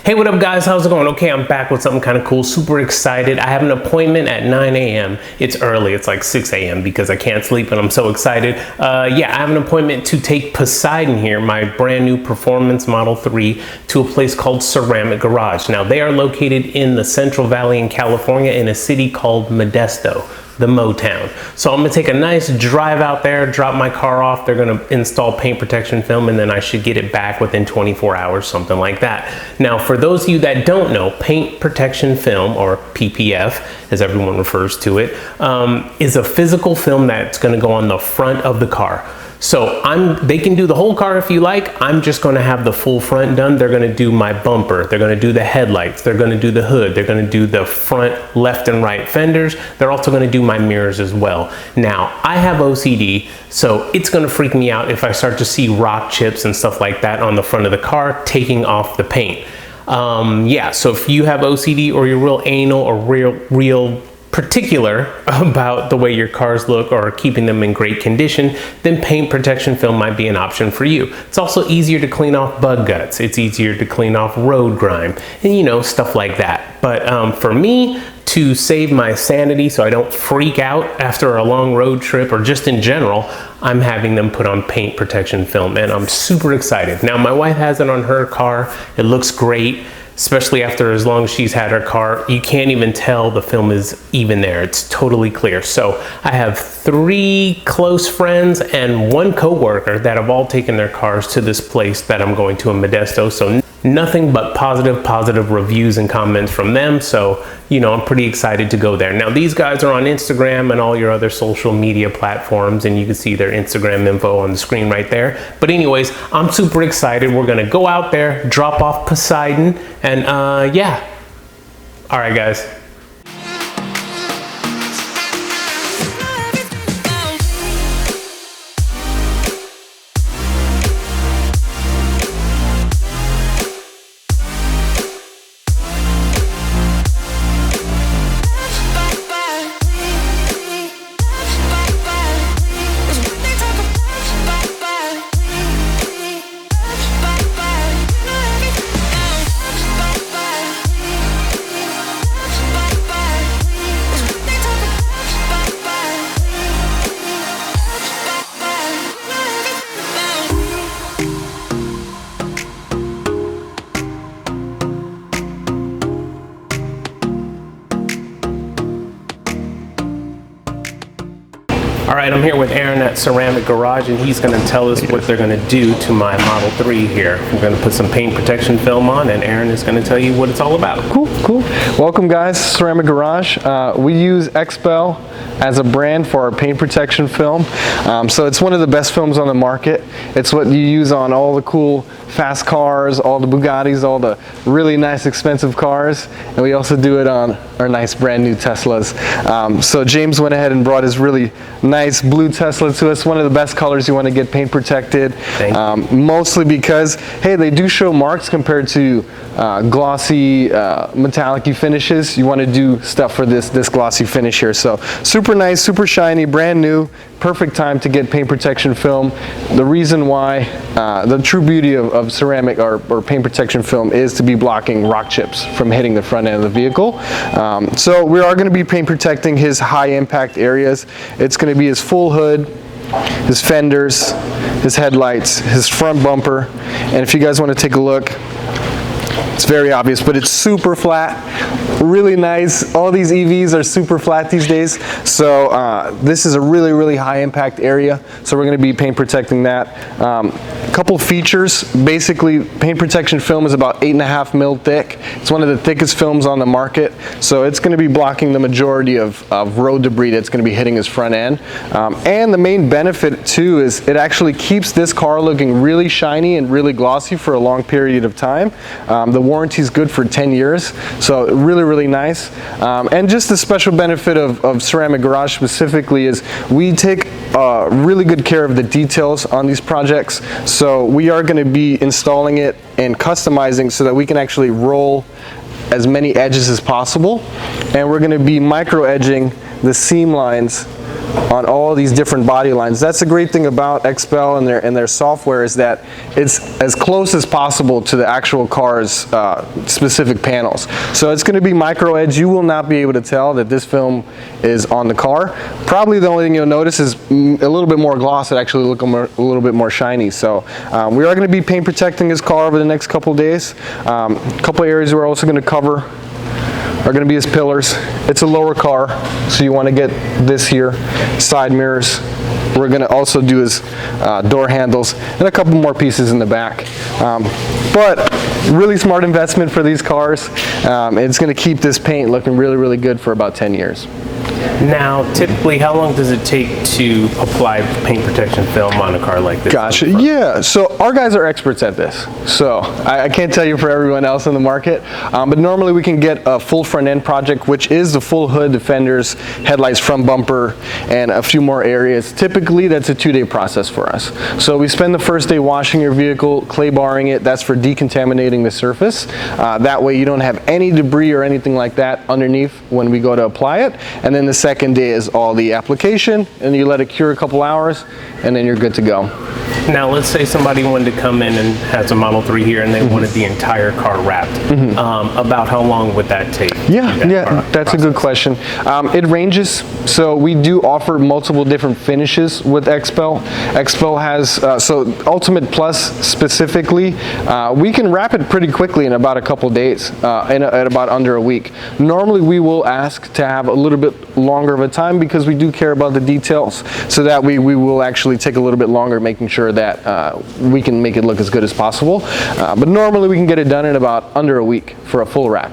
Hey, what up guys, how's it going? Okay, I'm back with something kind of cool, super excited. I have an appointment at 9 a.m. It's early, it's like 6 a.m. because I can't sleep and I'm so excited. Yeah, I have an appointment to take Poseidon here, my brand new Performance Model 3, to a place called Ceramic Garage. Now, they are located in the Central Valley in California in a city called Modesto, the Motown. So I'm gonna take a nice drive out there, drop my car off. They're gonna install paint protection film and then I should get it back within 24 hours, something like that. Now, for those of you that don't know, paint protection film, or PPF, as everyone refers to it, is a physical film that's gonna go on the front of the car. So they can do the whole car if you like. I'm just gonna have the full front done. They're gonna do my bumper. They're gonna do the headlights. They're gonna do the hood. They're gonna do the front left and right fenders. They're also gonna do my mirrors as well. Now, I have OCD, so it's gonna freak me out if I start to see rock chips and stuff like that on the front of the car taking off the paint. Yeah, so if you have OCD or you're real anal or real particular about the way your cars look or keeping them in great condition, then paint protection film might be an option for you. It's also easier to clean off bug guts. It's easier to clean off road grime and, you know, stuff like that. But for me, to save my sanity so I don't freak out after a long road trip or just in general, I'm having them put on paint protection film and I'm super excited. Now, my wife has it on her car. It looks great. Especially after as long as she's had her car, you can't even tell the film is even there. It's totally clear. So I have 3 close friends and 1 coworker that have all taken their cars to this place that I'm going to in Modesto. So nothing but positive reviews and comments from them. So, you know, I'm pretty excited to go there. Now, these guys are on Instagram and all your other social media platforms, and you can see their Instagram info on the screen right there. But anyways, I'm super excited. We're gonna go out there, drop off Poseidon, and yeah. All right, guys. All right, I'm here with Aaron at Ceramic Garage, and he's going to tell us what they're going to do to my Model 3 here. We're going to put some paint protection film on, and Aaron is going to tell you what it's all about. Cool. Welcome, guys, Ceramic Garage. We use XPEL as a brand for our paint protection film. So it's one of the best films on the market. It's what you use on all the cool fast cars, all the Bugattis, all the really nice expensive cars, and we also do it on our nice brand new Teslas. So James went ahead and brought his really nice blue Tesla to us, one of the best colors you want to get paint protected. Mostly because, hey, they do show marks compared to glossy metallic-y finishes. You want to do stuff for this glossy finish here. So super nice, super shiny, brand new, perfect time to get paint protection film. The reason why, the true beauty of ceramic or paint protection film is to be blocking rock chips from hitting the front end of the vehicle. So we are going to be paint protecting his high impact areas. It's going to be his full hood, his fenders, his headlights, his front bumper, and if you guys want to take a look, it's very obvious, but it's super flat, really nice. All these EVs are super flat these days, so this is a really high impact area, so we're going to be paint protecting that. Couple features. Basically, paint protection film is about 8.5 mil thick. It's one of the thickest films on the market, so it's going to be blocking the majority of road debris that's going to be hitting his front end. And the main benefit too is it actually keeps this car looking really shiny and really glossy for a long period of time. The warranty is good for 10 years, so really nice. And just the special benefit of Ceramic Garage specifically is we take really good care of the details on these projects. So we are going to be installing it and customizing so that we can actually roll as many edges as possible, and we're going to be micro edging the seam lines on all these different body lines. That's the great thing about XPEL and their software, is that it's as close as possible to the actual car's specific panels. So it's going to be micro edge. You will not be able to tell that this film is on the car. Probably the only thing you'll notice is a little bit more gloss. It actually look a little bit more shiny. So we are going to be paint protecting this car over the next couple days. A couple areas we're also going to cover are going to be his pillars. It's a lower car, so you want to get this here, side mirrors. We're going to also do his door handles and a couple more pieces in the back. But really smart investment for these cars. It's going to keep this paint looking really, really good for about 10 years. Now, typically, how long does it take to apply paint protection film on a car like this? Gotcha. Yeah, so our guys are experts at this. So I can't tell you for everyone else in the market, but normally we can get a full front end project, which is the full hood, the fenders, headlights, front bumper, and a few more areas. Typically, that's a 2-day process for us. So we spend the first day washing your vehicle, clay barring it. That's for decontaminating the surface. That way you don't have any debris or anything like that underneath when we go to apply it. And then the second day is all the application, and you let it cure a couple hours, and then you're good to go. Now, let's say somebody wanted to come in and has a Model 3 here and they wanted the entire car wrapped. About how long would that take? That's a good question. It ranges. So we do offer multiple different finishes with XPEL. XPEL has, so Ultimate Plus specifically, we can wrap it pretty quickly in about a couple days, at about under a week. Normally we will ask to have a little bit longer of a time because we do care about the details, so that we will actually take a little bit longer making sure that we can make it look as good as possible. But normally we can get it done in about under a week for a full wrap.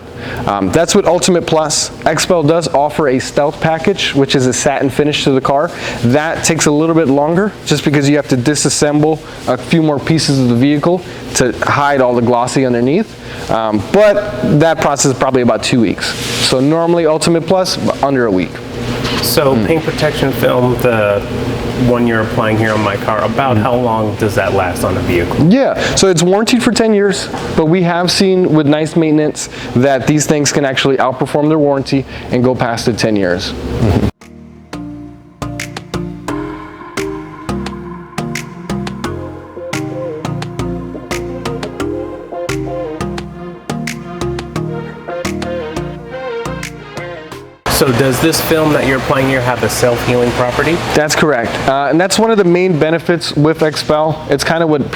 That's what Ultimate Plus. XPEL does offer a Stealth package, which is a satin finish to the car. That takes a little bit longer just because you have to disassemble a few more pieces of the vehicle to hide all the glossy underneath. But that process is probably about 2 weeks. So normally Ultimate Plus, under a week. So paint protection film, the one you're applying here on my car, about how long does that last on a vehicle? Yeah, so it's warranted for 10 years, but we have seen with nice maintenance that these things can actually outperform their warranty and go past the 10 years. So does this film that you're applying here have a self-healing property? That's correct, and that's one of the main benefits with XPEL. It's kind of what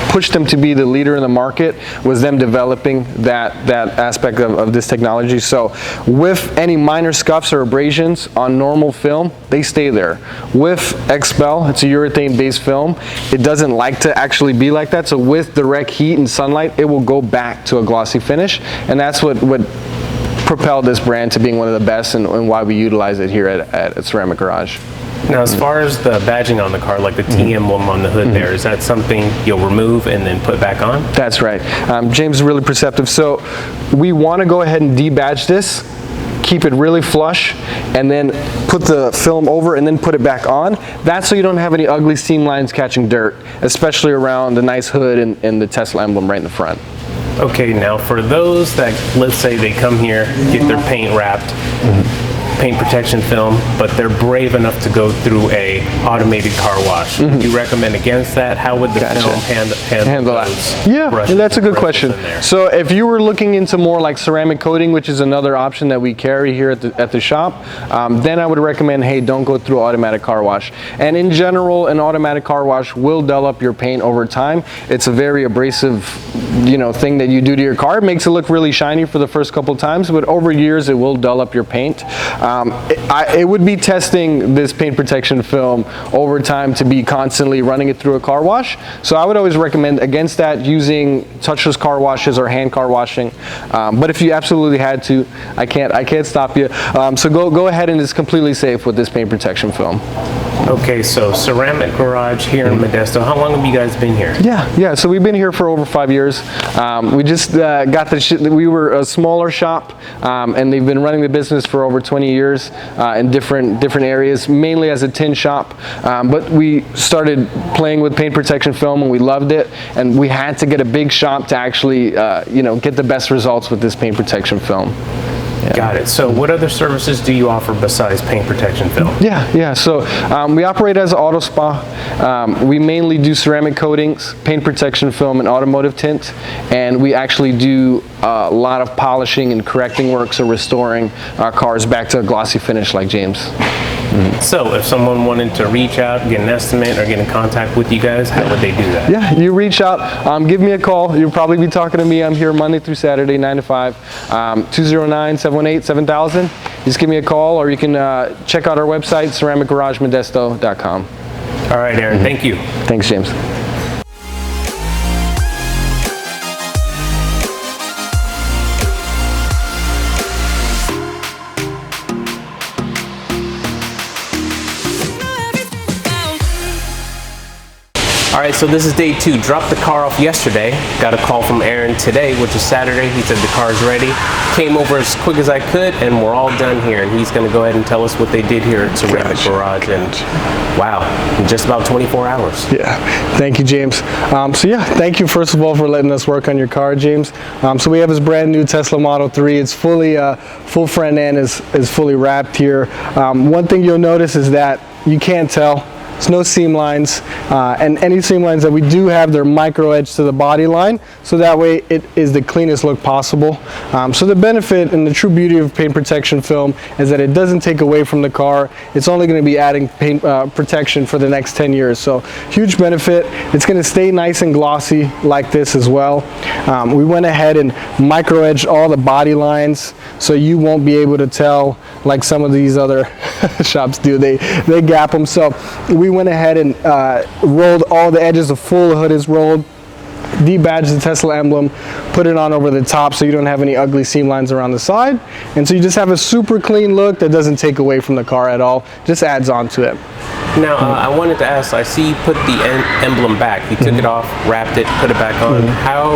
pushed them to be the leader in the market, was them developing that aspect of this technology. So with any minor scuffs or abrasions on normal film, they stay there. With XPEL, it's a urethane-based film. It doesn't like to actually be like that. So with direct heat and sunlight, it will go back to a glossy finish, and that's what propelled this brand to being one of the best, and why we utilize it here at Ceramic Garage. Now, as far as the badging on the car, like the T emblem on the hood there, is that something you'll remove and then put back on? That's right. James is really perceptive. So we want to go ahead and debadge this, keep it really flush, and then put the film over and then put it back on. That's so you don't have any ugly seam lines catching dirt, especially around the nice hood and the Tesla emblem right in the front. Okay, now for those that, let's say they come here, get their paint wrapped, paint protection film, but they're brave enough to go through a automated car wash. Do you recommend against that? How would the film handle that? Yeah, that's a good question. So if you were looking into more like ceramic coating, which is another option that we carry here at the shop, then I would recommend, hey, don't go through automatic car wash. And in general, an automatic car wash will dull up your paint over time. It's a very abrasive, thing that you do to your car. It makes it look really shiny for the first couple times, but over years it will dull up your paint. It would be testing this paint protection film over time to be constantly running it through a car wash. So I would always recommend against that using touchless car washes or hand car washing. But if you absolutely had to, I can't stop you. So go ahead, and it's completely safe with this paint protection film. Okay, so Ceramic Garage here in Modesto. How long have you guys been here? Yeah. So we've been here for over 5 years. We just got we were a smaller shop, and they've been running the business for over 20 years in different areas, mainly as a tin shop. But we started playing with paint protection film, and we loved it. And we had to get a big shop to actually, get the best results with this paint protection film. Got it. So what other services do you offer besides paint protection film? Yeah. So we operate as an auto spa. We mainly do ceramic coatings, paint protection film, and automotive tint. And we actually do a lot of polishing and correcting work, so restoring our cars back to a glossy finish like James. So if someone wanted to reach out, get an estimate, or get in contact with you guys, how would they do that? Yeah, you reach out, give me a call. You'll probably be talking to me. I'm here Monday through Saturday, 9 to 5, 209-718-7000. Just give me a call, or you can check out our website, ceramicgaragemodesto.com. All right, Aaron, thank you. Thanks, James. All right, so this is day 2. Dropped the car off yesterday. Got a call from Aaron today, which is Saturday. He said the car's ready. Came over as quick as I could, and we're all done here. And he's gonna go ahead and tell us what they did here at Ceramic Garage. And wow, in just about 24 hours. Yeah, thank you, James. So yeah, thank you first of all for letting us work on your car, James. So we have this brand new Tesla Model 3. It's fully, full front end is fully wrapped here. One thing you'll notice is that you can't tell. There's no seam lines, and any seam lines that we do have, they're micro edged to the body line, so that way it is the cleanest look possible. So the benefit and the true beauty of paint protection film is that it doesn't take away from the car. It's only going to be adding paint protection for the next 10 years. So huge benefit. It's going to stay nice and glossy like this as well. We went ahead and micro edged all the body lines, so you won't be able to tell like some of these other shops do. They gap them. So we went ahead and rolled all the edges. The full hood is rolled, debadged the Tesla emblem, put it on over the top so you don't have any ugly seam lines around the side, and so you just have a super clean look that doesn't take away from the car at all, just adds on to it. Now, I wanted to ask, I see you put the emblem back. You took it off, wrapped it, put it back on. How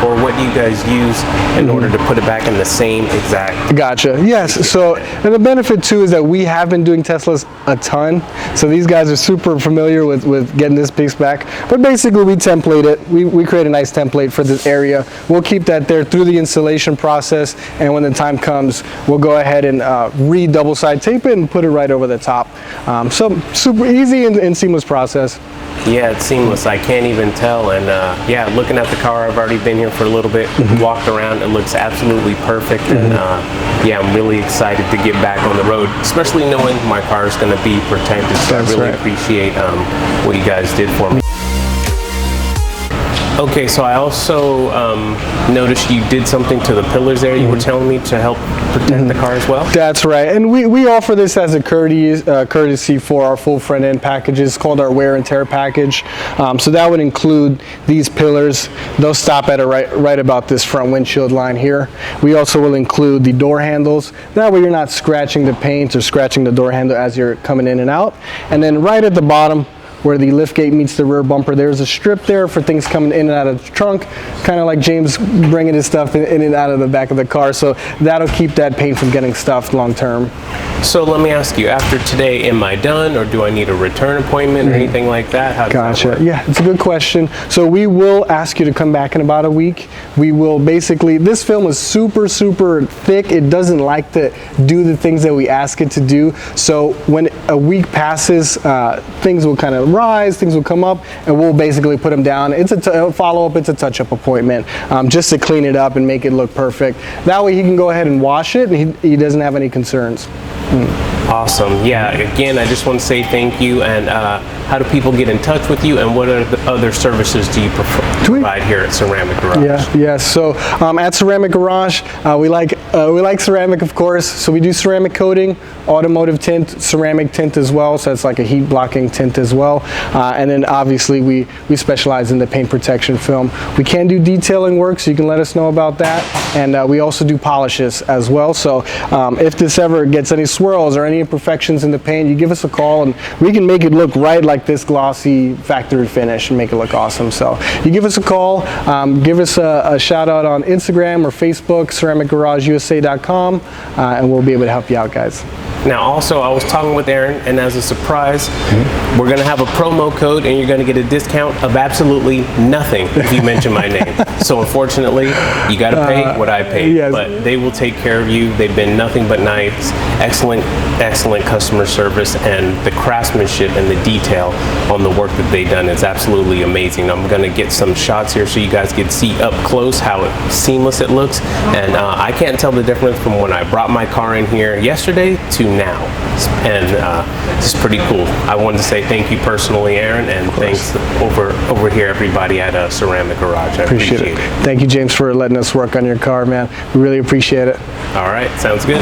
or what do you guys use in order to put it back in the same exact? Gotcha. Yes. So, and the benefit too is that we have been doing Teslas a ton. So these guys are super familiar with getting this piece back. But basically we template it. We create a nice template for this area. We'll keep that there through the installation process. And when the time comes, we'll go ahead and double side tape it and put it right over the top. So super easy and seamless process. Yeah, it's seamless. I can't even tell. And yeah, looking at the car, I've already been here for a little bit, walked around. It looks absolutely perfect. And yeah, I'm really excited to get back on the road, especially knowing my car is going to be protected. So I really appreciate what you guys did for me. Okay, so I also noticed you did something to the pillars there. You were telling me to help protect the car as well? That's right, and we offer this as a courtesy for our full front end packages. It's called our wear and tear package. So that would include these pillars. They'll stop at right about this front windshield line here. We also will include the door handles. That way you're not scratching the paint or scratching the door handle as you're coming in and out. And then right at the bottom, where the lift gate meets the rear bumper, there's a strip there for things coming in and out of the trunk, kind of like James bringing his stuff in and out of the back of the car. So that'll keep that paint from getting stuffed long term. So let me ask you, after today, am I done, or do I need a return appointment or anything like that? How does that work? Yeah, it's a good question. So we will ask you to come back in about a week. We will basically, this film is super thick. It doesn't like to do the things that we ask it to do. So when a week passes, things will kind of rise, things will come up, and we'll basically put them down. It's a follow-up, it's a touch-up appointment, just to clean it up and make it look perfect. That way he can go ahead and wash it, and he doesn't have any concerns. Awesome. Yeah, again, I just want to say thank you. And how do people get in touch with you, and what are the other services do you provide here at Ceramic Garage? Yeah. So at Ceramic Garage, we like ceramic, of course. So we do ceramic coating, automotive tint, ceramic tint as well. So it's like a heat blocking tint as well. And then obviously we specialize in the paint protection film. We can do detailing work, so you can let us know about that. And we also do polishes as well. So if this ever gets any swirls or any imperfections in the paint, you give us a call and we can make it look right like this glossy factory finish and make it look awesome. So you give us a call, give us a shout out on Instagram or Facebook, ceramicgarageusa.com, and we'll be able to help you out, guys. Now, also, I was talking with Aaron, and as a surprise, we're gonna have a promo code, and you're gonna get a discount of absolutely nothing if you mention my name. So unfortunately, you gotta pay what I pay, yes. but they will take care of you. They've been nothing but nice, excellent customer service, and the craftsmanship and the detail on the work that they've done is absolutely amazing. I'm gonna get some shots here so you guys can see up close how seamless it looks, and I can't tell the difference from when I brought my car in here yesterday to now, and it's pretty cool. I wanted to say thank you personally, Aaron, and thanks over here everybody at Ceramic Garage. I appreciate it. Thank you, James, for letting us work on your car, man. We really appreciate it. All right, sounds good.